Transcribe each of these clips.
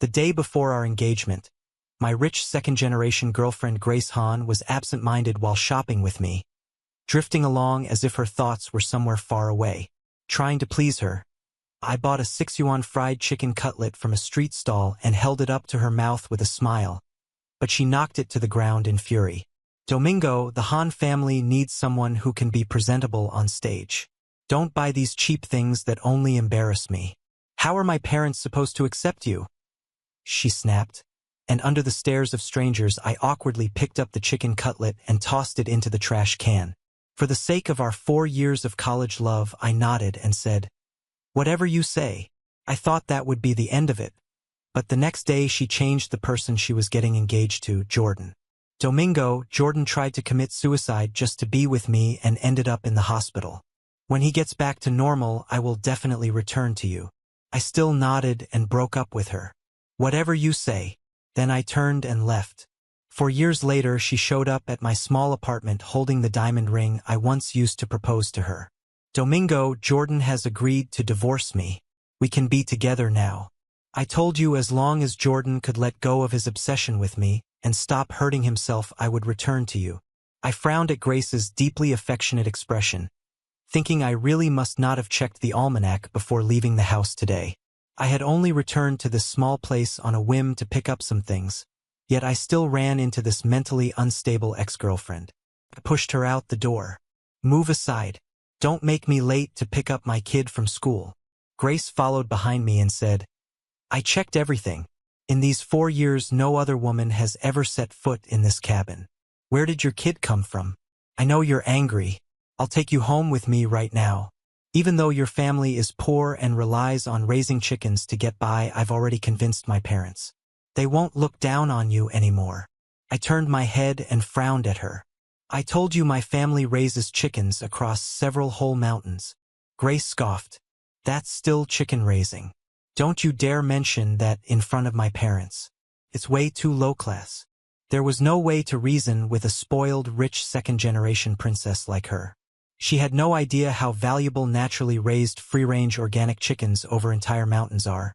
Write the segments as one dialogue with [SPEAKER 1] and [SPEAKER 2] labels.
[SPEAKER 1] The day before our engagement, my rich second-generation girlfriend Grace Han was absent-minded while shopping with me, drifting along as if her thoughts were somewhere far away. Trying to please her, I bought a 6-yuan fried chicken cutlet from a street stall and held it up to her mouth with a smile, but she knocked it to the ground in fury. Domingo, the Han family needs someone who can be presentable on stage. Don't buy these cheap things that only embarrass me. How are my parents supposed to accept you? She snapped, and under the stares of strangers I awkwardly picked up the chicken cutlet and tossed it into the trash can. For the sake of our 4 years of college love, I nodded and said, "Whatever you say." I thought that would be the end of it, but the next day she changed the person she was getting engaged to, Jordan. Domingo, Jordan tried to commit suicide just to be with me and ended up in the hospital. When he gets back to normal, I will definitely return to you. I still nodded and broke up with her. Whatever you say. Then I turned and left. 4 years later, she showed up at my small apartment holding the diamond ring I once used to propose to her. Domingo, Jordan has agreed to divorce me. We can be together now. I told you as long as Jordan could let go of his obsession with me and stop hurting himself, I would return to you. I frowned at Grace's deeply affectionate expression, thinking I really must not have checked the almanac before leaving the house today. I had only returned to this small place on a whim to pick up some things, yet I still ran into this mentally unstable ex-girlfriend. I pushed her out the door. "Move aside. Don't make me late to pick up my kid from school." Grace followed behind me and said, "I checked everything. In these 4 years, no other woman has ever set foot in this cabin. Where did your kid come from? I know you're angry. I'll take you home with me right now. Even though your family is poor and relies on raising chickens to get by, I've already convinced my parents. They won't look down on you anymore." I turned my head and frowned at her. "I told you my family raises chickens across several whole mountains." Grace scoffed. "That's still chicken raising. Don't you dare mention that in front of my parents. It's way too low class." There was no way to reason with a spoiled, rich second-generation princess like her. She had no idea how valuable naturally raised free-range organic chickens over entire mountains are.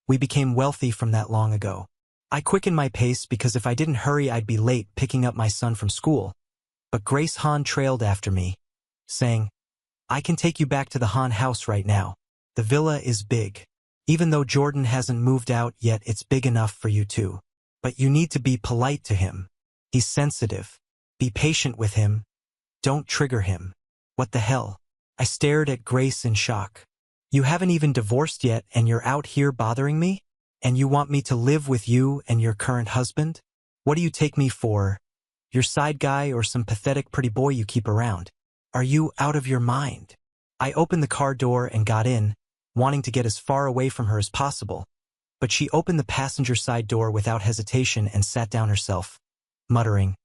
[SPEAKER 1] We became wealthy from that long ago. I quickened my pace because if I didn't hurry I'd be late picking up my son from school. But Grace Han trailed after me, saying, "I can take you back to the Han house right now. The villa is big. Even though Jordan hasn't moved out yet, it's big enough for you too. But you need to be polite to him. He's sensitive. Be patient with him. Don't trigger him." What the hell? I stared at Grace in shock. "You haven't even divorced yet and you're out here bothering me? And you want me to live with you and your current husband? What do you take me for? Your side guy or some pathetic pretty boy you keep around? Are you out of your mind?" I opened the car door and got in, wanting to get as far away from her as possible, but she opened the passenger side door without hesitation and sat down herself, muttering,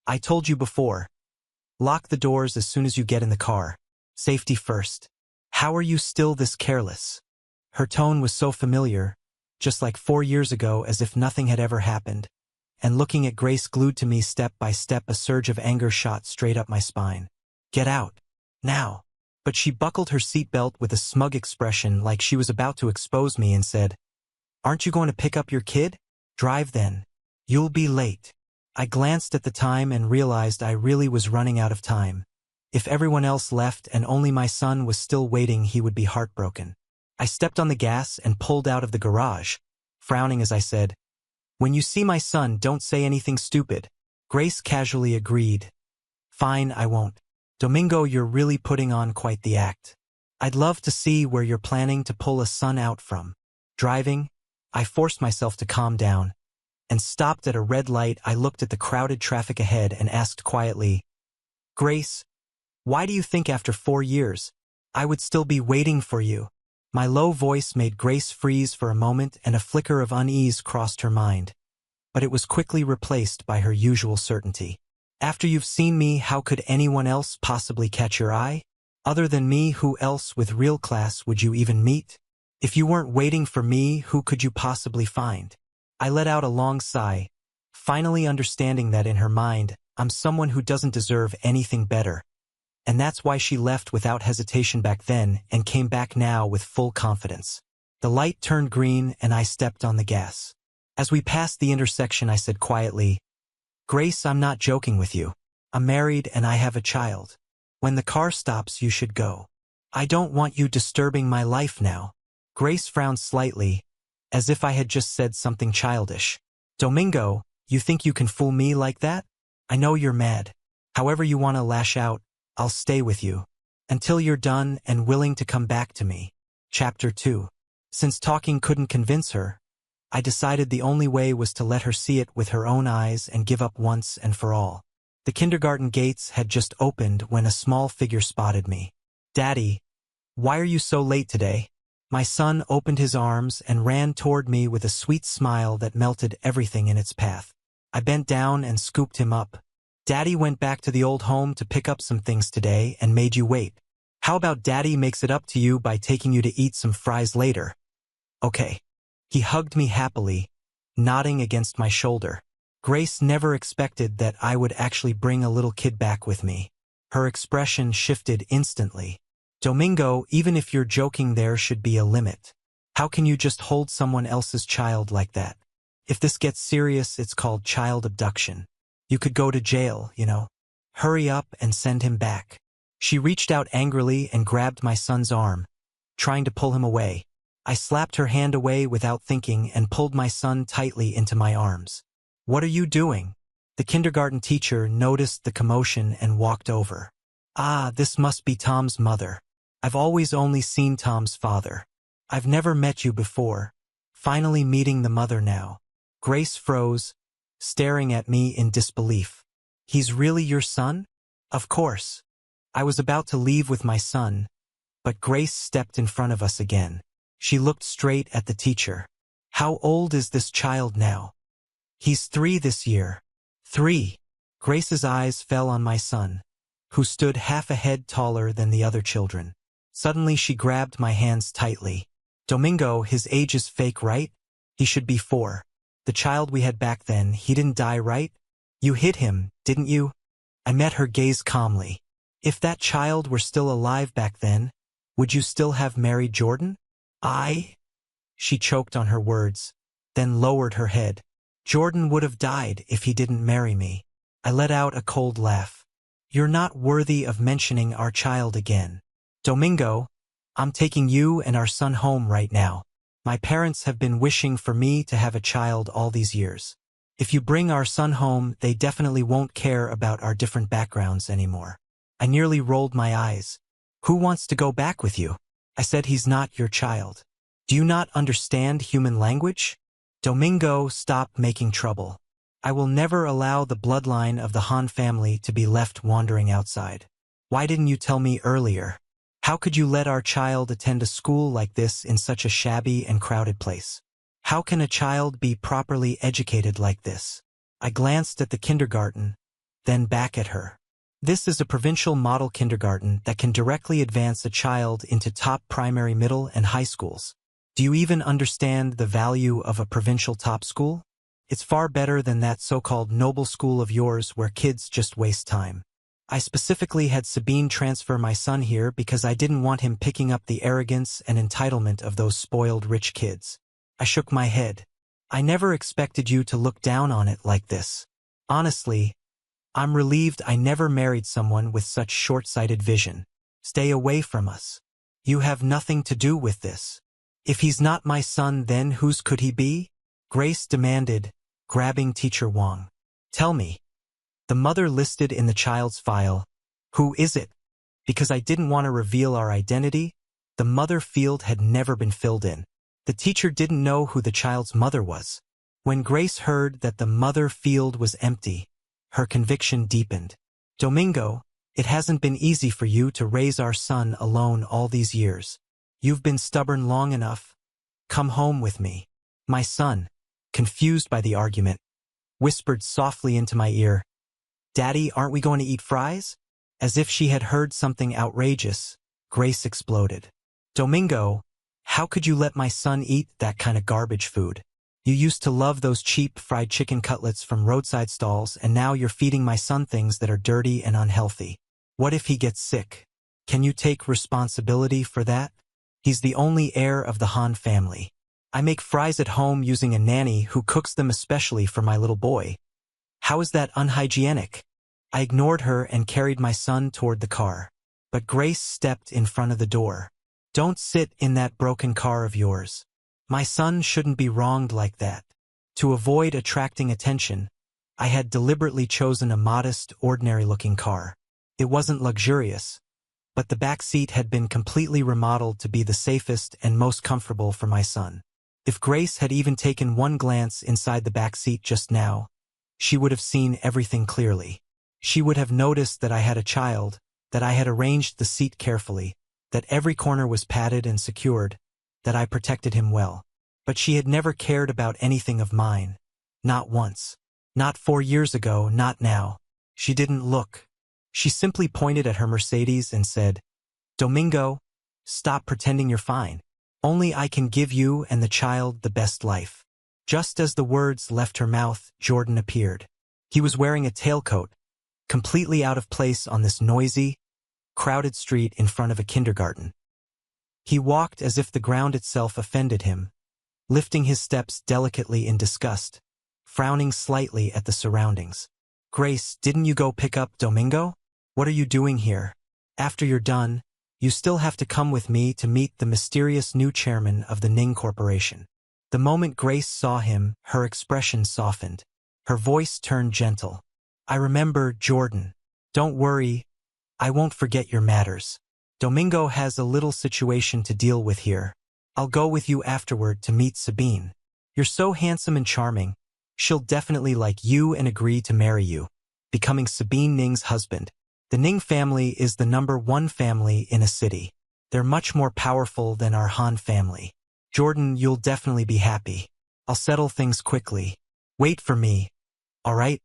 [SPEAKER 1] "I told you before. Lock the doors as soon as you get in the car. Safety first. How are you still this careless?" Her tone was so familiar, just like 4 years ago, as if nothing had ever happened, and looking at Grace glued to me step by step, a surge of anger shot straight up my spine. "Get out. Now." But she buckled her seatbelt with a smug expression like she was about to expose me and said, "Aren't you going to pick up your kid? Drive then. You'll be late." I glanced at the time and realized I really was running out of time. If everyone else left and only my son was still waiting, he would be heartbroken. I stepped on the gas and pulled out of the garage, frowning as I said, "When you see my son, don't say anything stupid." Grace casually agreed. "Fine, I won't." "Domingo, you're really putting on quite the act. I'd love to see where you're planning to pull a son out from." Driving, I forced myself to calm down, and stopped at a red light. I looked at the crowded traffic ahead and asked quietly, "Grace, why do you think after 4 years, I would still be waiting for you?" My low voice made Grace freeze for a moment, and a flicker of unease crossed her mind, but it was quickly replaced by her usual certainty. "After you've seen me, how could anyone else possibly catch your eye? Other than me, who else with real class would you even meet? If you weren't waiting for me, who could you possibly find?" I let out a long sigh, finally understanding that in her mind, I'm someone who doesn't deserve anything better. And that's why she left without hesitation back then and came back now with full confidence. The light turned green and I stepped on the gas. As we passed the intersection, I said quietly, "Grace, I'm not joking with you. I'm married and I have a child. When the car stops, you should go. I don't want you disturbing my life now." Grace frowned slightly, as if I had just said something childish. "Domingo, you think you can fool me like that? I know you're mad. However you want to lash out, I'll stay with you. Until you're done and willing to come back to me." Chapter 2. Since talking couldn't convince her, I decided the only way was to let her see it with her own eyes and give up once and for all. The kindergarten gates had just opened when a small figure spotted me. "Daddy, why are you so late today?" My son opened his arms and ran toward me with a sweet smile that melted everything in its path. I bent down and scooped him up. "Daddy went back to the old home to pick up some things today and made you wait. How about Daddy makes it up to you by taking you to eat some fries later?" "Okay." He hugged me happily, nodding against my shoulder. Grace never expected that I would actually bring a little kid back with me. Her expression shifted instantly. "Domingo, even if you're joking, there should be a limit. How can you just hold someone else's child like that? If this gets serious, it's called child abduction. You could go to jail, you know. Hurry up and send him back." She reached out angrily and grabbed my son's arm, trying to pull him away. I slapped her hand away without thinking and pulled my son tightly into my arms. "What are you doing?" The kindergarten teacher noticed the commotion and walked over. "Ah, this must be Tom's mother. I've always only seen Tom's father. I've never met you before." Finally meeting the mother now. Grace froze, staring at me in disbelief. "He's really your son?" "Of course." I was about to leave with my son, but Grace stepped in front of us again. She looked straight at the teacher. "How old is this child now?" "He's 3 this year." 3. Grace's eyes fell on my son, who stood half a head taller than the other children. Suddenly she grabbed my hands tightly. "Domingo, his age is fake, right? He should be 4. The child we had back then, he didn't die, right? You hit him, didn't you?" I met her gaze calmly. "If that child were still alive back then, would you still have married Jordan?" She choked on her words, then lowered her head. "Jordan would have died if he didn't marry me." I let out a cold laugh. "You're not worthy of mentioning our child again. Domingo, I'm taking you and our son home right now. My parents have been wishing for me to have a child all these years. If you bring our son home, they definitely won't care about our different backgrounds anymore." I nearly rolled my eyes. "Who wants to go back with you?" I said, "He's not your child. Do you not understand human language?" "Domingo, stop making trouble. I will never allow the bloodline of the Han family to be left wandering outside. Why didn't you tell me earlier? How could you let our child attend a school like this in such a shabby and crowded place? How can a child be properly educated like this?" I glanced at the kindergarten, then back at her. This is a provincial model kindergarten that can directly advance a child into top primary, middle, and high schools. Do you even understand the value of a provincial top school? It's far better than that so-called noble school of yours where kids just waste time. I specifically had Sabine transfer my son here because I didn't want him picking up the arrogance and entitlement of those spoiled rich kids. I shook my head. "I never expected you to look down on it like this. Honestly, I'm relieved I never married someone with such short-sighted vision. Stay away from us. You have nothing to do with this." "If he's not my son, then whose could he be?" Grace demanded, grabbing Teacher Wang. "Tell me." The mother listed in the child's file. "Who is it?" Because I didn't want to reveal our identity, the mother field had never been filled in. The teacher didn't know who the child's mother was. When Grace heard that the mother field was empty, her conviction deepened. "Domingo, it hasn't been easy for you to raise our son alone all these years. You've been stubborn long enough. Come home with me." My son, confused by the argument, whispered softly into my ear, "Daddy, aren't we going to eat fries?" As if she had heard something outrageous, Grace exploded. "Domingo, how could you let my son eat that kind of garbage food? You used to love those cheap fried chicken cutlets from roadside stalls, and now you're feeding my son things that are dirty and unhealthy. What if he gets sick? Can you take responsibility for that?" He's the only heir of the Han family. I make fries at home using a nanny who cooks them especially for my little boy. How is that unhygienic? I ignored her and carried my son toward the car. But Grace stepped in front of the door. Don't sit in that broken car of yours. My son shouldn't be wronged like that. To avoid attracting attention, I had deliberately chosen a modest, ordinary-looking car. It wasn't luxurious, but the back seat had been completely remodeled to be the safest and most comfortable for my son. If Grace had even taken one glance inside the back seat just now, she would have seen everything clearly. She would have noticed that I had a child, that I had arranged the seat carefully, that every corner was padded and secured, that I protected him well. But she had never cared about anything of mine. Not once. Not 4 years ago, not now. She didn't look. She simply pointed at her Mercedes and said, "Domingo, stop pretending you're fine. Only I can give you and the child the best life." Just as the words left her mouth, Jordan appeared. He was wearing a tailcoat, completely out of place on this noisy, crowded street in front of a kindergarten. He walked as if the ground itself offended him, lifting his steps delicately in disgust, frowning slightly at the surroundings. "Grace, didn't you go pick up Domingo? What are you doing here? After you're done, you still have to come with me to meet the mysterious new chairman of the Ning Corporation." The moment Grace saw him, her expression softened. Her voice turned gentle. "I remember, Jordan. Don't worry, I won't forget your matters. Domingo has a little situation to deal with here. I'll go with you afterward to meet Sabine. You're so handsome and charming. She'll definitely like you and agree to marry you, becoming Sabine Ning's husband. The Ning family is the #1 family in a city. They're much more powerful than our Han family. Jordan, you'll definitely be happy. I'll settle things quickly. Wait for me. All right?"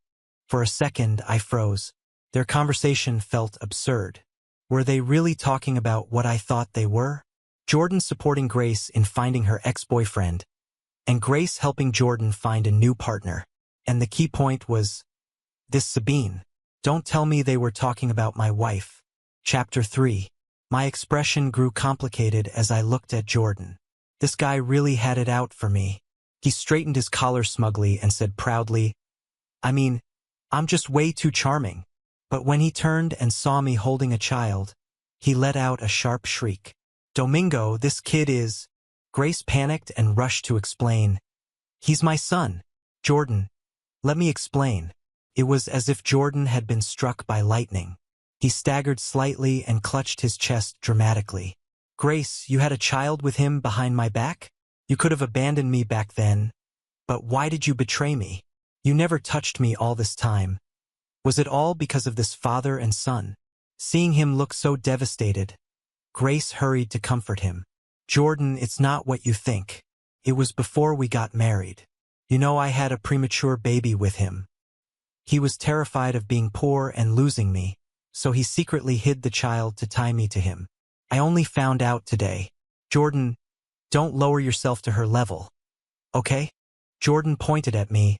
[SPEAKER 1] For a second, I froze. Their conversation felt absurd. Were they really talking about what I thought they were? Jordan supporting Grace in finding her ex-boyfriend, and Grace helping Jordan find a new partner. And the key point was, this Sabine. Don't tell me they were talking about my wife. Chapter 3. My expression grew complicated as I looked at Jordan. This guy really had it out for me. He straightened his collar smugly and said proudly, "I mean, I'm just way too charming." But when he turned and saw me holding a child, he let out a sharp shriek. "Domingo, this kid is—" Grace panicked and rushed to explain. "He's my son. Jordan, let me explain." It was as if Jordan had been struck by lightning. He staggered slightly and clutched his chest dramatically. "Grace, you had a child with him behind my back? You could have abandoned me back then. But why did you betray me? You never touched me all this time. Was it all because of this father and son?" Seeing him look so devastated, Grace hurried to comfort him. "Jordan, it's not what you think. It was before we got married. You know, I had a premature baby with him. He was terrified of being poor and losing me, so he secretly hid the child to tie me to him. I only found out today. Jordan, don't lower yourself to her level. Okay?" Jordan pointed at me,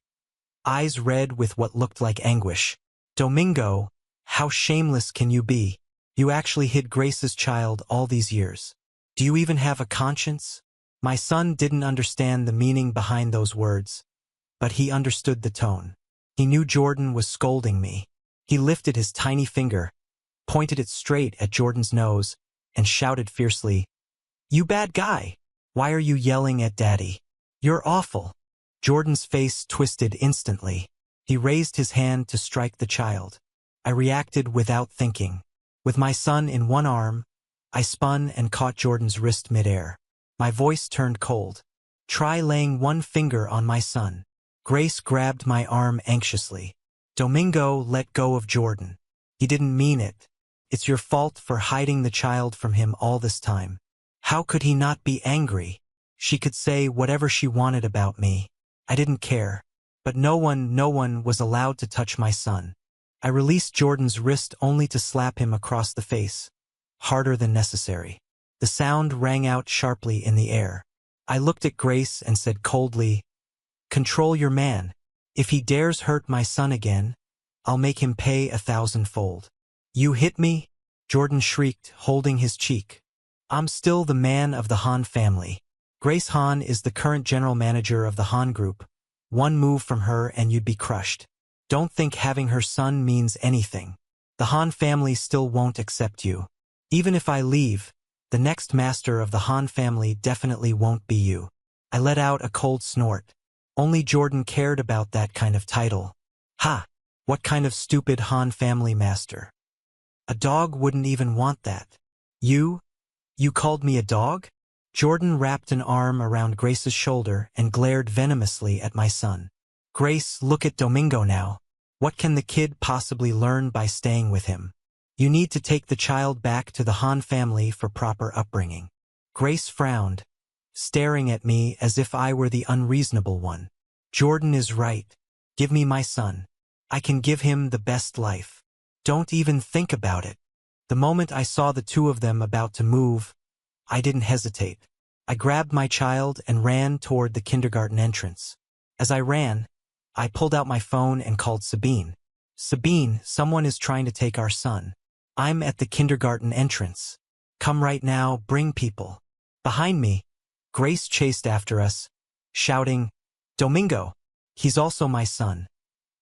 [SPEAKER 1] eyes red with what looked like anguish. "Domingo, how shameless can you be? You actually hid Grace's child all these years. Do you even have a conscience?" My son didn't understand the meaning behind those words, but he understood the tone. He knew Jordan was scolding me. He lifted his tiny finger, pointed it straight at Jordan's nose, and shouted fiercely, "You bad guy! Why are you yelling at Daddy? You're awful." Jordan's face twisted instantly. He raised his hand to strike the child. I reacted without thinking. With my son in one arm, I spun and caught Jordan's wrist midair. My voice turned cold. "Try laying one finger on my son." Grace grabbed my arm anxiously. "Domingo, let go of Jordan. He didn't mean it. It's your fault for hiding the child from him all this time." How could he not be angry? She could say whatever she wanted about me. I didn't care. But no one was allowed to touch my son. I released Jordan's wrist only to slap him across the face, harder than necessary. The sound rang out sharply in the air. I looked at Grace and said coldly, "Control your man. If he dares hurt my son again, I'll make him pay 1,000-fold." "You hit me?" Jordan shrieked, holding his cheek. I'm still the man of the Han family. Grace Han is the current general manager of the Han Group. One move from her and you'd be crushed. Don't think having her son means anything. The Han family still won't accept you. Even if I leave, the next master of the Han family definitely won't be you. I let out a cold snort. Only Jordan cared about that kind of title. Ha! What kind of stupid Han family master? A dog wouldn't even want that. You called me a dog? Jordan wrapped an arm around Grace's shoulder and glared venomously at my son. Grace, look at Domingo now. What can the kid possibly learn by staying with him? You need to take the child back to the Han family for proper upbringing. Grace frowned, staring at me as if I were the unreasonable one. Jordan is right. Give me my son. I can give him the best life. Don't even think about it. The moment I saw the two of them about to move, I didn't hesitate. I grabbed my child and ran toward the kindergarten entrance. As I ran, I pulled out my phone and called Sabine. Sabine, someone is trying to take our son. I'm at the kindergarten entrance. Come right now, bring people. Behind me, Grace chased after us, shouting, Domingo, he's also my son.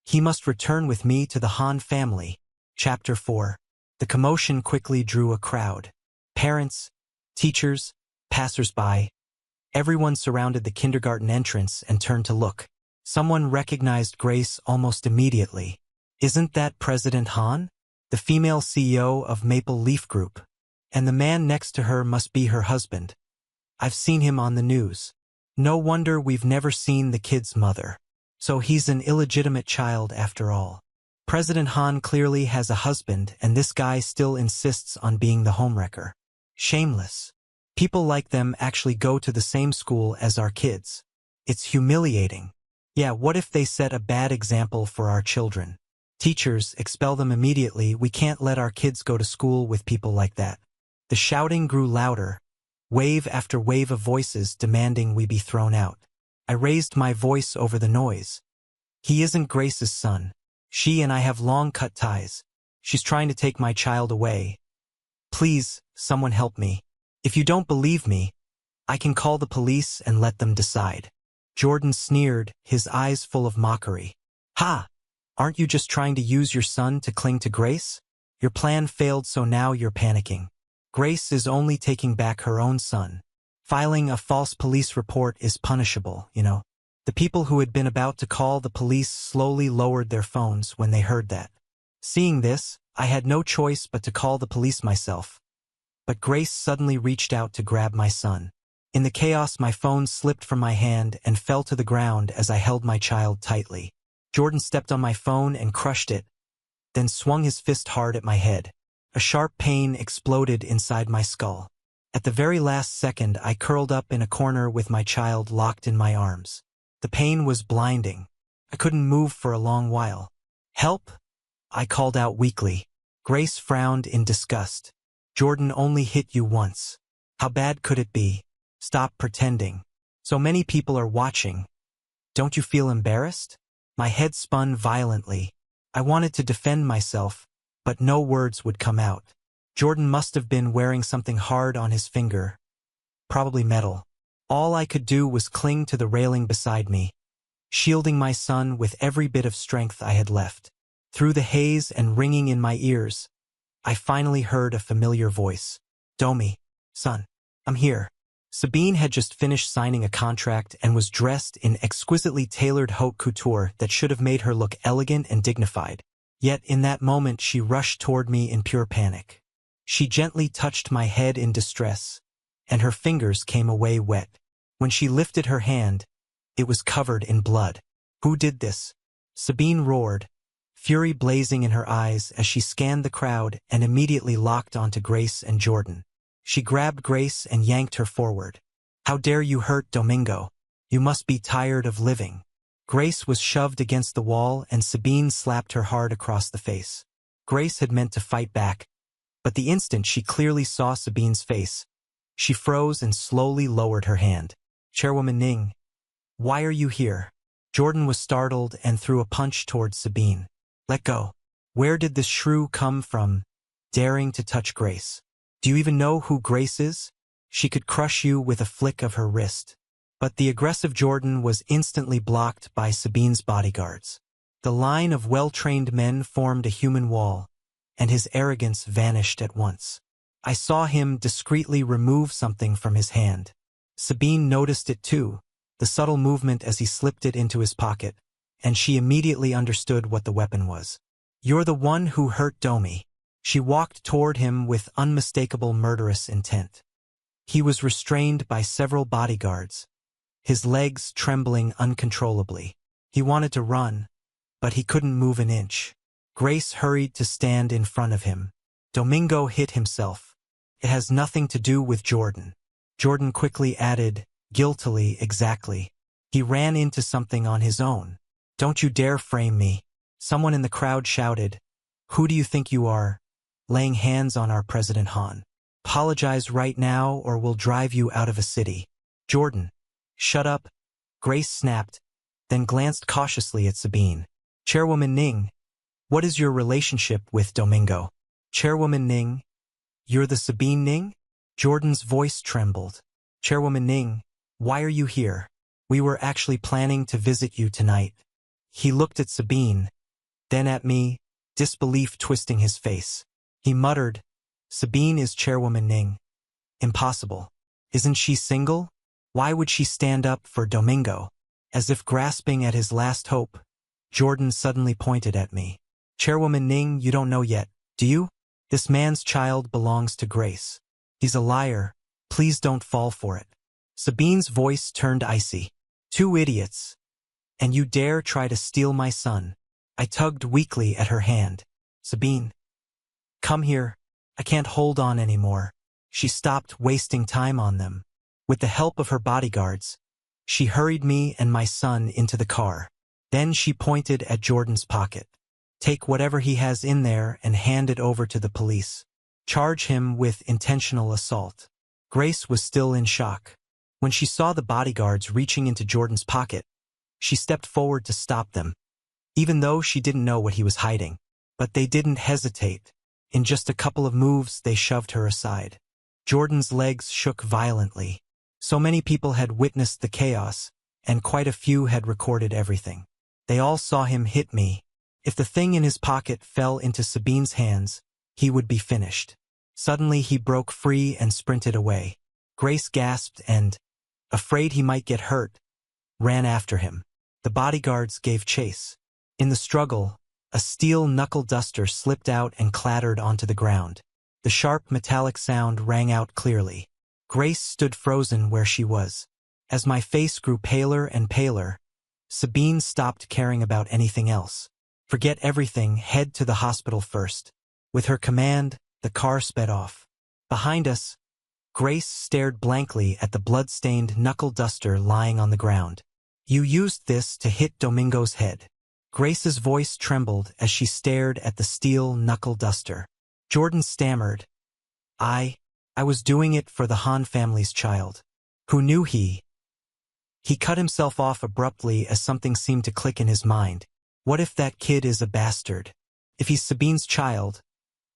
[SPEAKER 1] He must return with me to the Han family. Chapter 4. The commotion quickly drew a crowd. Parents, teachers, passers-by. Everyone surrounded the kindergarten entrance and turned to look. Someone recognized Grace almost immediately. Isn't that President Han? The female CEO of Maple Leaf Group. And the man next to her must be her husband. I've seen him on the news. No wonder we've never seen the kid's mother. So he's an illegitimate child after all. President Han clearly has a husband, and this guy still insists on being the homewrecker. Shameless. People like them actually go to the same school as our kids. It's humiliating. Yeah, what if they set a bad example for our children? Teachers, expel them immediately. We can't let our kids go to school with people like that. The shouting grew louder, wave after wave of voices demanding we be thrown out. I raised my voice over the noise. He isn't Grace's son. She and I have long-cut ties. She's trying to take my child away. Please, someone help me. If you don't believe me, I can call the police and let them decide. Jordan sneered, his eyes full of mockery. Ha! Aren't you just trying to use your son to cling to Grace? Your plan failed, so now you're panicking. Grace is only taking back her own son. Filing a false police report is punishable, you know. The people who had been about to call the police slowly lowered their phones when they heard that. Seeing this, I had no choice but to call the police myself. But Grace suddenly reached out to grab my son. In the chaos, my phone slipped from my hand and fell to the ground as I held my child tightly. Jordan stepped on my phone and crushed it, then swung his fist hard at my head. A sharp pain exploded inside my skull. At the very last second, I curled up in a corner with my child locked in my arms. The pain was blinding. I couldn't move for a long while. Help! I called out weakly. Grace frowned in disgust. Jordan only hit you once. How bad could it be? Stop pretending. So many people are watching. Don't you feel embarrassed? My head spun violently. I wanted to defend myself, but no words would come out. Jordan must have been wearing something hard on his finger. Probably metal. All I could do was cling to the railing beside me, shielding my son with every bit of strength I had left. Through the haze and ringing in my ears, I finally heard a familiar voice. Domi, son, I'm here. Sabine had just finished signing a contract and was dressed in exquisitely tailored haute couture that should have made her look elegant and dignified. Yet in that moment she rushed toward me in pure panic. She gently touched my head in distress, and her fingers came away wet. When she lifted her hand, it was covered in blood. Who did this? Sabine roared, fury blazing in her eyes as she scanned the crowd and immediately locked onto Grace and Jordan. She grabbed Grace and yanked her forward. How dare you hurt Domingo? You must be tired of living. Grace was shoved against the wall and Sabine slapped her hard across the face. Grace had meant to fight back, but the instant she clearly saw Sabine's face, she froze and slowly lowered her hand. Chairwoman Ning, why are you here? Jordan was startled and threw a punch towards Sabine. Let go. Where did this shrew come from, daring to touch Grace? Do you even know who Grace is? She could crush you with a flick of her wrist. But the aggressive Jordan was instantly blocked by Sabine's bodyguards. The line of well-trained men formed a human wall, and his arrogance vanished at once. I saw him discreetly remove something from his hand. Sabine noticed it too, the subtle movement as he slipped it into his pocket, and she immediately understood what the weapon was. You're the one who hurt Domi. She walked toward him with unmistakable murderous intent. He was restrained by several bodyguards, his legs trembling uncontrollably. He wanted to run, but he couldn't move an inch. Grace hurried to stand in front of him. Domingo hit himself. It has nothing to do with Jordan. Jordan quickly added, guiltily, exactly. He ran into something on his own. Don't you dare frame me. Someone in the crowd shouted, Who do you think you are? Laying hands on our President Han. Apologize right now or we'll drive you out of a city. Jordan. Shut up. Grace snapped, then glanced cautiously at Sabine. Chairwoman Ning, what is your relationship with Domingo? Chairwoman Ning, you're the Sabine Ning? Jordan's voice trembled. Chairwoman Ning, why are you here? We were actually planning to visit you tonight. He looked at Sabine, then at me, disbelief twisting his face. He muttered, Sabine is Chairwoman Ning. Impossible. Isn't she single? Why would she stand up for Domingo? As if grasping at his last hope, Jordan suddenly pointed at me. Chairwoman Ning, you don't know yet, do you? This man's child belongs to Grace. He's a liar. Please don't fall for it. Sabine's voice turned icy. 2 idiots. And you dare try to steal my son. I tugged weakly at her hand. Sabine. Come here. I can't hold on anymore. She stopped wasting time on them. With the help of her bodyguards, she hurried me and my son into the car. Then she pointed at Jordan's pocket. Take whatever he has in there and hand it over to the police. Charge him with intentional assault. Grace was still in shock. When she saw the bodyguards reaching into Jordan's pocket, she stepped forward to stop them, even though she didn't know what he was hiding. But they didn't hesitate. In just a couple of moves, they shoved her aside. Jordan's legs shook violently. So many people had witnessed the chaos, and quite a few had recorded everything. They all saw him hit me. If the thing in his pocket fell into Sabine's hands, he would be finished. Suddenly he broke free and sprinted away. Grace gasped and, afraid he might get hurt, ran after him. The bodyguards gave chase. In the struggle, a steel knuckle duster slipped out and clattered onto the ground. The sharp metallic sound rang out clearly. Grace stood frozen where she was. As my face grew paler and paler, Sabine stopped caring about anything else. Forget everything, head to the hospital first. With her command, the car sped off. Behind us, Grace stared blankly at the blood-stained knuckle duster lying on the ground. You used this to hit Domingo's head. Grace's voice trembled as she stared at the steel knuckle duster. Jordan stammered. I was doing it for the Han family's child. Who knew he? He cut himself off abruptly as something seemed to click in his mind. What if that kid is a bastard? If he's Sabine's child,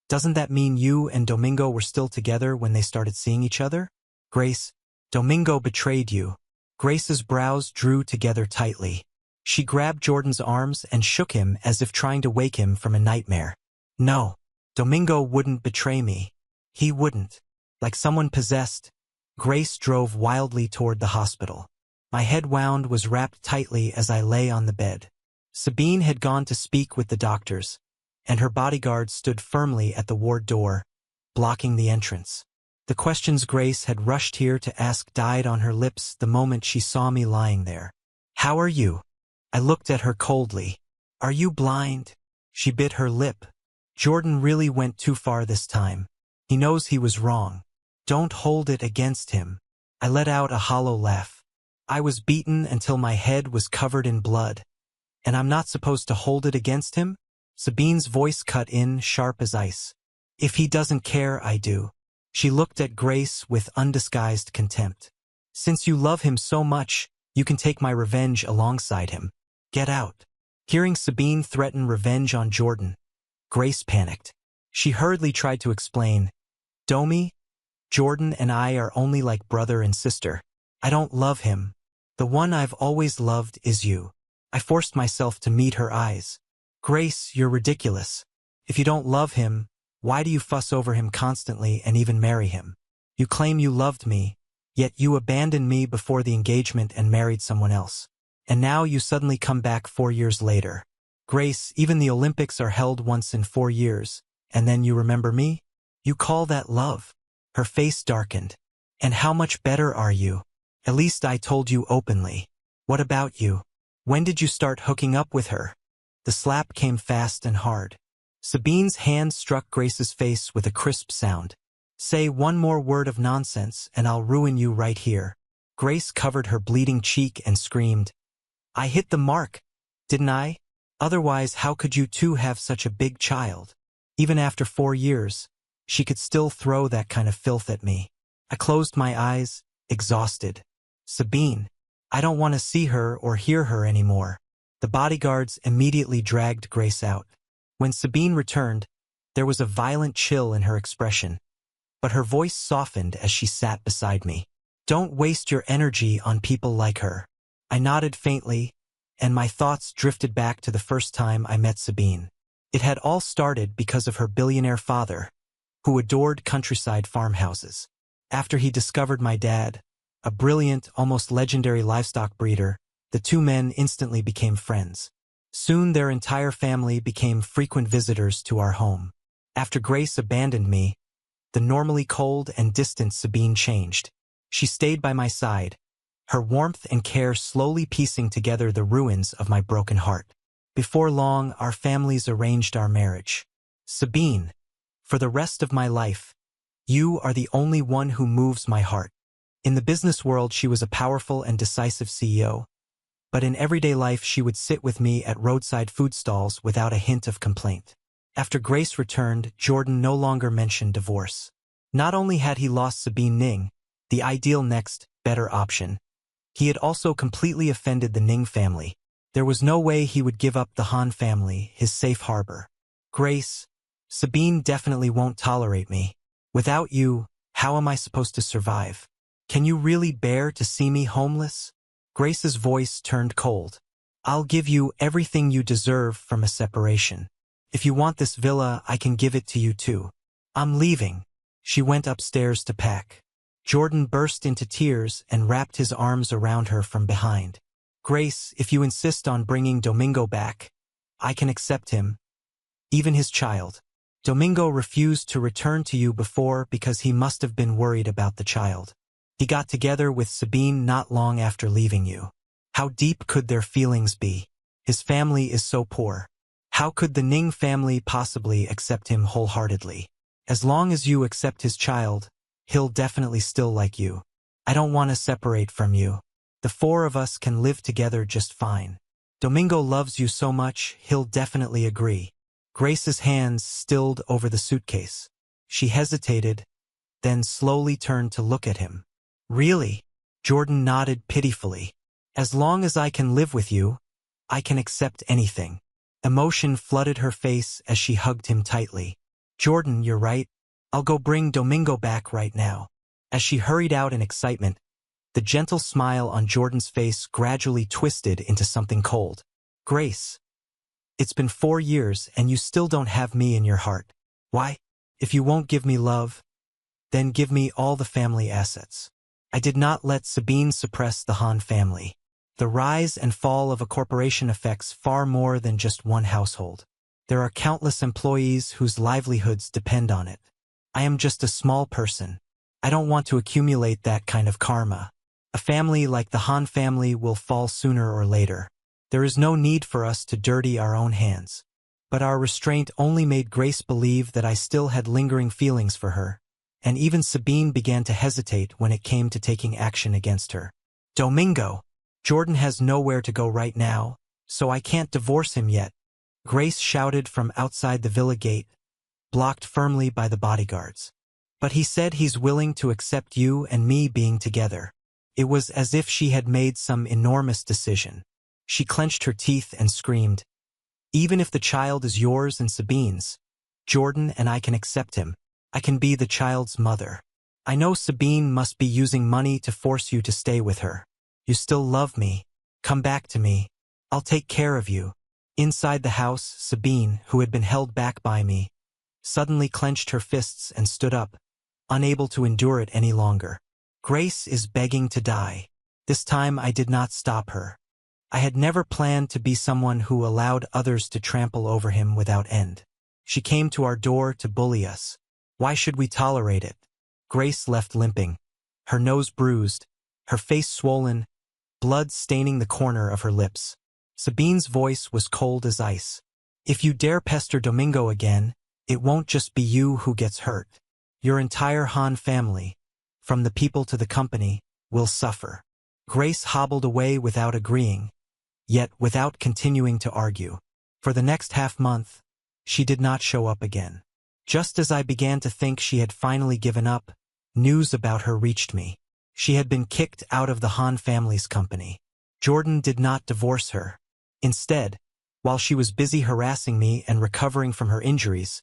[SPEAKER 1] doesn't that mean you and Domingo were still together when they started seeing each other? Grace, Domingo betrayed you. Grace's brows drew together tightly. She grabbed Jordan's arms and shook him as if trying to wake him from a nightmare. No, Domingo wouldn't betray me. He wouldn't. Like someone possessed, Grace drove wildly toward the hospital. My head wound was wrapped tightly as I lay on the bed. Sabine had gone to speak with the doctors, and her bodyguards stood firmly at the ward door, blocking the entrance. The questions Grace had rushed here to ask died on her lips the moment she saw me lying there. How are you? I looked at her coldly. Are you blind? She bit her lip. Jordan really went too far this time. He knows he was wrong. Don't hold it against him. I let out a hollow laugh. I was beaten until my head was covered in blood. And I'm not supposed to hold it against him? Sabine's voice cut in, sharp as ice. If he doesn't care, I do. She looked at Grace with undisguised contempt. Since you love him so much, you can take my revenge alongside him. Get out. Hearing Sabine threaten revenge on Jordan, Grace panicked. She hurriedly tried to explain. Domi, Jordan and I are only like brother and sister. I don't love him. The one I've always loved is you. I forced myself to meet her eyes. Grace, you're ridiculous. If you don't love him, why do you fuss over him constantly and even marry him? You claim you loved me, yet you abandoned me before the engagement and married someone else. And now you suddenly come back 4 years later. Grace, even the Olympics are held once in 4 years, and then you remember me? You call that love? Her face darkened. And how much better are you? At least I told you openly. What about you? When did you start hooking up with her? The slap came fast and hard. Sabine's hand struck Grace's face with a crisp sound. Say one more word of nonsense and I'll ruin you right here. Grace covered her bleeding cheek and screamed. I hit the mark, didn't I? Otherwise, how could you two have such a big child? Even after 4 years, she could still throw that kind of filth at me. I closed my eyes, exhausted. Sabine, I don't want to see her or hear her anymore. The bodyguards immediately dragged Grace out. When Sabine returned, there was a violent chill in her expression, but her voice softened as she sat beside me. Don't waste your energy on people like her. I nodded faintly, and my thoughts drifted back to the first time I met Sabine. It had all started because of her billionaire father, who adored countryside farmhouses. After he discovered my dad, a brilliant, almost legendary livestock breeder, the two men instantly became friends. Soon their entire family became frequent visitors to our home. After Grace abandoned me, the normally cold and distant Sabine changed. She stayed by my side, her warmth and care slowly piecing together the ruins of my broken heart. Before long, our families arranged our marriage. Sabine, for the rest of my life, you are the only one who moves my heart. In the business world, she was a powerful and decisive CEO, but in everyday life she would sit with me at roadside food stalls without a hint of complaint. After Grace returned, Jordan no longer mentioned divorce. Not only had he lost Sabine Ning, the ideal next, better option, he had also completely offended the Ning family. There was no way he would give up the Han family, his safe harbor. Grace, Sabine definitely won't tolerate me. Without you, how am I supposed to survive? Can you really bear to see me homeless? Grace's voice turned cold. I'll give you everything you deserve from a separation. If you want this villa, I can give it to you too. I'm leaving. She went upstairs to pack. Jordan burst into tears and wrapped his arms around her from behind. Grace, if you insist on bringing Domingo back, I can accept him, even his child. Domingo refused to return to you before because he must have been worried about the child. He got together with Sabine not long after leaving you. How deep could their feelings be? His family is so poor. How could the Ning family possibly accept him wholeheartedly? As long as you accept his child, he'll definitely still like you. I don't want to separate from you. The 4 of us can live together just fine. Domingo loves you so much, he'll definitely agree. Grace's hands stilled over the suitcase. She hesitated, then slowly turned to look at him. Really? Jordan nodded pitifully. As long as I can live with you, I can accept anything. Emotion flooded her face as she hugged him tightly. Jordan, you're right. I'll go bring Domingo back right now. As she hurried out in excitement, the gentle smile on Jordan's face gradually twisted into something cold. Grace, it's been 4 years and you still don't have me in your heart. Why? If you won't give me love, then give me all the family assets. I did not let Sabine suppress the Han family. The rise and fall of a corporation affects far more than just one household. There are countless employees whose livelihoods depend on it. I am just a small person. I don't want to accumulate that kind of karma. A family like the Han family will fall sooner or later. There is no need for us to dirty our own hands. But our restraint only made Grace believe that I still had lingering feelings for her, and even Sabine began to hesitate when it came to taking action against her. Domingo! Jordan has nowhere to go right now, so I can't divorce him yet. Grace shouted from outside the villa gate, blocked firmly by the bodyguards. But he said he's willing to accept you and me being together. It was as if she had made some enormous decision. She clenched her teeth and screamed, even if the child is yours and Sabine's, Jordan and I can accept him. I can be the child's mother. I know Sabine must be using money to force you to stay with her. You still love me. Come back to me. I'll take care of you. Inside the house, Sabine, who had been held back by me, suddenly clenched her fists and stood up, unable to endure it any longer. Grace is begging to die. This time I did not stop her. I had never planned to be someone who allowed others to trample over him without end. She came to our door to bully us. Why should we tolerate it? Grace left limping, her nose bruised, her face swollen, blood staining the corner of her lips. Sabine's voice was cold as ice. If you dare pester Domingo again, it won't just be you who gets hurt. Your entire Han family, from the people to the company, will suffer. Grace hobbled away without agreeing, yet without continuing to argue. For the next half-month, she did not show up again. Just as I began to think she had finally given up, news about her reached me. She had been kicked out of the Han family's company. Jordan did not divorce her. Instead, while she was busy harassing me and recovering from her injuries,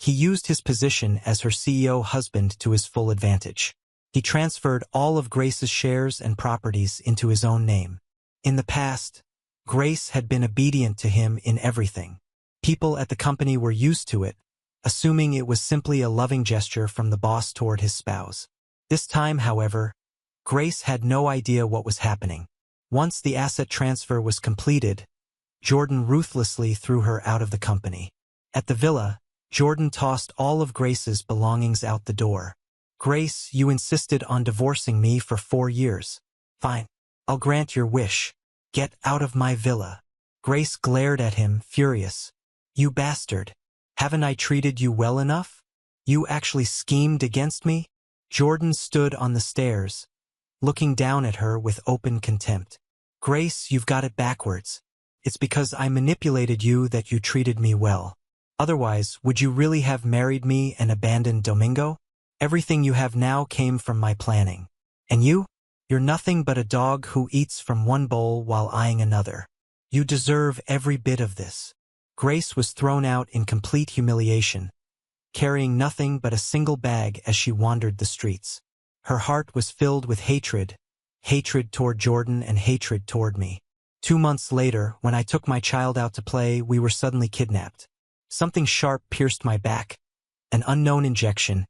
[SPEAKER 1] he used his position as her CEO husband to his full advantage. He transferred all of Grace's shares and properties into his own name. In the past, Grace had been obedient to him in everything. People at the company were used to it, assuming it was simply a loving gesture from the boss toward his spouse. This time, however, Grace had no idea what was happening. Once the asset transfer was completed, Jordan ruthlessly threw her out of the company. At the villa, Jordan tossed all of Grace's belongings out the door. Grace, you insisted on divorcing me for 4 years. Fine. I'll grant your wish. Get out of my villa. Grace glared at him, furious. You bastard. Haven't I treated you well enough? You actually schemed against me? Jordan stood on the stairs, looking down at her with open contempt. Grace, you've got it backwards. It's because I manipulated you that you treated me well. Otherwise, would you really have married me and abandoned Domingo? Everything you have now came from my planning. And you? You're nothing but a dog who eats from one bowl while eyeing another. You deserve every bit of this. Grace was thrown out in complete humiliation, carrying nothing but a single bag as she wandered the streets. Her heart was filled with hatred toward Jordan and hatred toward me. 2 months later, when I took my child out to play, we were suddenly kidnapped. Something sharp pierced my back, an unknown injection,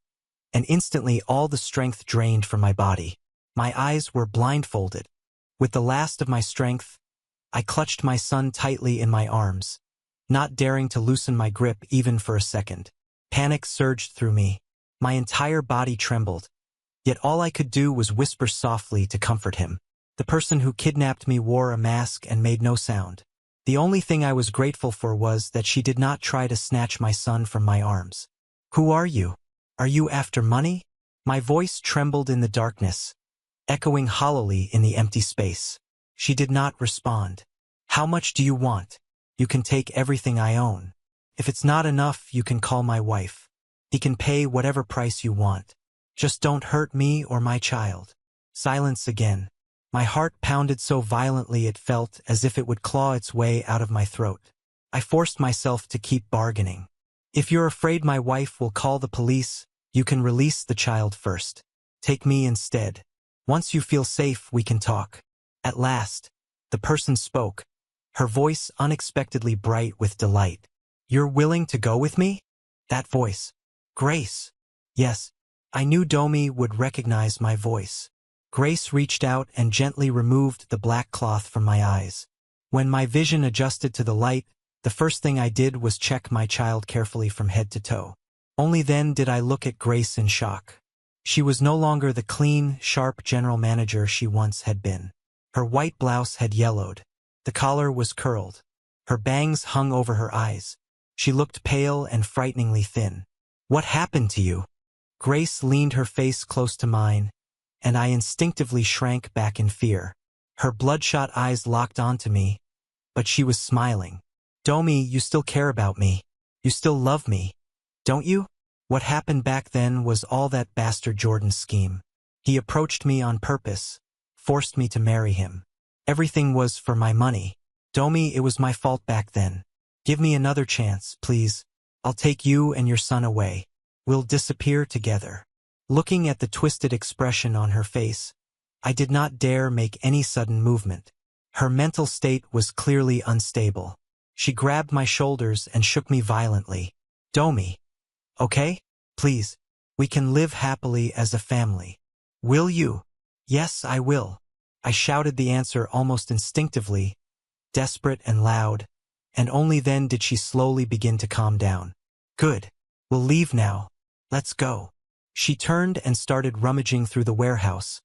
[SPEAKER 1] and instantly all the strength drained from my body. My eyes were blindfolded. With the last of my strength, I clutched my son tightly in my arms, not daring to loosen my grip even for a second. Panic surged through me. My entire body trembled, yet all I could do was whisper softly to comfort him. The person who kidnapped me wore a mask and made no sound. The only thing I was grateful for was that she did not try to snatch my son from my arms. Who are you? Are you after money? My voice trembled in the darkness, echoing hollowly in the empty space. She did not respond. How much do you want? You can take everything I own. If it's not enough, you can call my wife. He can pay whatever price you want. Just don't hurt me or my child. Silence again. My heart pounded so violently it felt as if it would claw its way out of my throat. I forced myself to keep bargaining. If you're afraid my wife will call the police, you can release the child first. Take me instead. Once you feel safe, we can talk. At last, the person spoke, her voice unexpectedly bright with delight. You're willing to go with me? That voice. Grace. Yes, I knew Domi would recognize my voice. Grace reached out and gently removed the black cloth from my eyes. When my vision adjusted to the light, the first thing I did was check my child carefully from head to toe. Only then did I look at Grace in shock. She was no longer the clean, sharp general manager she once had been. Her white blouse had yellowed. The collar was curled. Her bangs hung over her eyes. She looked pale and frighteningly thin. What happened to you? Grace leaned her face close to mine, and I instinctively shrank back in fear. Her bloodshot eyes locked onto me, but she was smiling. Domi, you still care about me. You still love me, don't you? What happened back then was all that bastard Jordan's scheme. He approached me on purpose, forced me to marry him. Everything was for my money. Domi, it was my fault back then. Give me another chance, please. I'll take you and your son away. We'll disappear together. Looking at the twisted expression on her face, I did not dare make any sudden movement. Her mental state was clearly unstable. She grabbed my shoulders and shook me violently. Domi. Okay? Please. We can live happily as a family. Will you? Yes, I will. I shouted the answer almost instinctively, desperate and loud, and only then did she slowly begin to calm down. Good. We'll leave now. Let's go. She turned and started rummaging through the warehouse,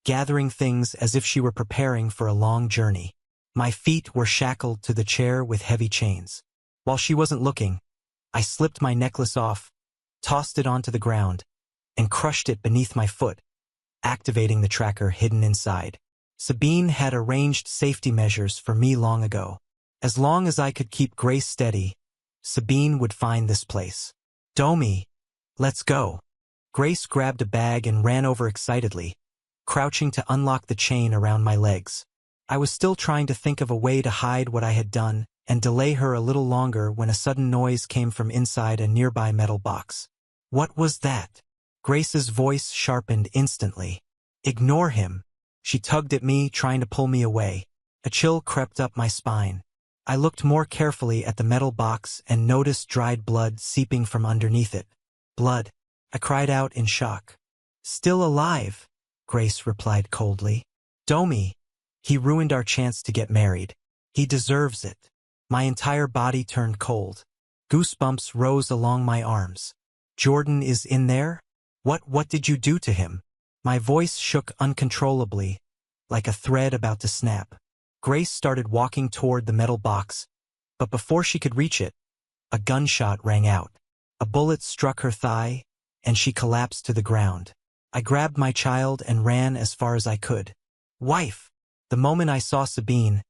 [SPEAKER 1] gathering things as if she were preparing for a long journey. My feet were shackled to the chair with heavy chains. While she wasn't looking, I slipped my necklace off, tossed it onto the ground, and crushed it beneath my foot, activating the tracker hidden inside. Sabine had arranged safety measures for me long ago. As long as I could keep Grace steady, Sabine would find this place. Domi, let's go. Grace grabbed a bag and ran over excitedly, crouching to unlock the chain around my legs. I was still trying to think of a way to hide what I had done and delay her a little longer when a sudden noise came from inside a nearby metal box. What was that? Grace's voice sharpened instantly. Ignore him. She tugged at me, trying to pull me away. A chill crept up my spine. I looked more carefully at the metal box and noticed dried blood seeping from underneath it. Blood. I cried out in shock. Still alive, Grace replied coldly. Domi. He ruined our chance to get married. He deserves it. My entire body turned cold. Goosebumps rose along my arms. Jordan is in there? What did you do to him? My voice shook uncontrollably, like a thread about to snap. Grace started walking toward the metal box, but before she could reach it, a gunshot rang out. A bullet struck her thigh, and she collapsed to the ground. I grabbed my child and ran as far as I could. Wife! The moment I saw Sabine,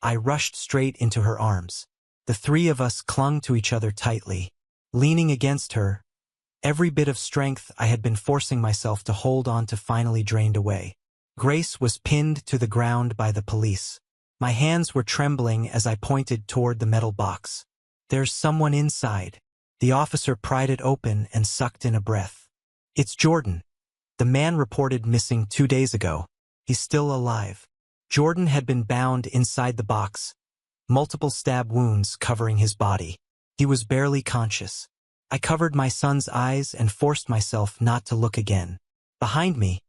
[SPEAKER 1] I rushed straight into her arms. The three of us clung to each other tightly. Leaning against her, every bit of strength I had been forcing myself to hold on to finally drained away. Grace was pinned to the ground by the police. My hands were trembling as I pointed toward the metal box. There's someone inside. The officer pried it open and sucked in a breath. It's Jordan. The man reported missing 2 days ago. He's still alive. Jordan had been bound inside the box, multiple stab wounds covering his body. He was barely conscious. I covered my son's eyes and forced myself not to look again. Behind me,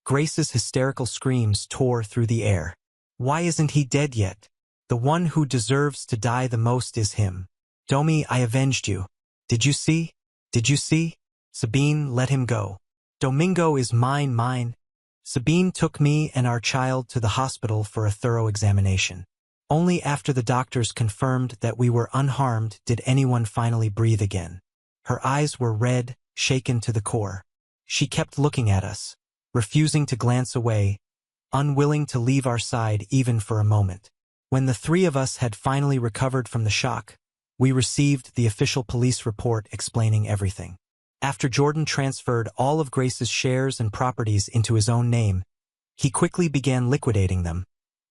[SPEAKER 1] Grace's hysterical screams tore through the air. Why isn't he dead yet? The one who deserves to die the most is him. Domi, I avenged you. Did you see? Did you see? Sabine, let him go. Domingo is mine. Sabine took me and our child to the hospital for a thorough examination. Only after the doctors confirmed that we were unharmed did anyone finally breathe again. Her eyes were red, shaken to the core. She kept looking at us, refusing to glance away, unwilling to leave our side even for a moment. When the three of us had finally recovered from the shock, we received the official police report explaining everything. After Jordan transferred all of Grace's shares and properties into his own name, he quickly began liquidating them,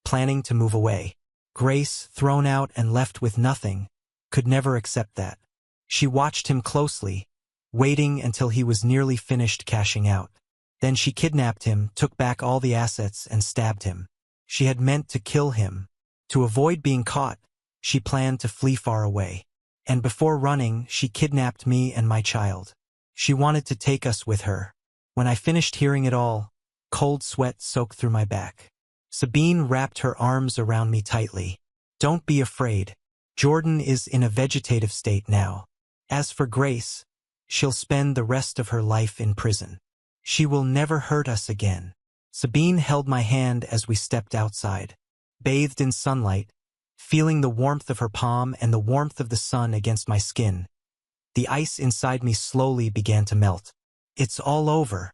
[SPEAKER 1] planning to move away. Grace, thrown out and left with nothing, could never accept that. She watched him closely, waiting until he was nearly finished cashing out. Then she kidnapped him, took back all the assets, and stabbed him. She had meant to kill him. To avoid being caught, she planned to flee far away. And before running, she kidnapped me and my child. She wanted to take us with her. When I finished hearing it all, cold sweat soaked through my back. Sabine wrapped her arms around me tightly. Don't be afraid. Jordan is in a vegetative state now. As for Grace, she'll spend the rest of her life in prison. She will never hurt us again. Sabine held my hand as we stepped outside. Bathed in sunlight, feeling the warmth of her palm and the warmth of the sun against my skin, the ice inside me slowly began to melt. It's all over.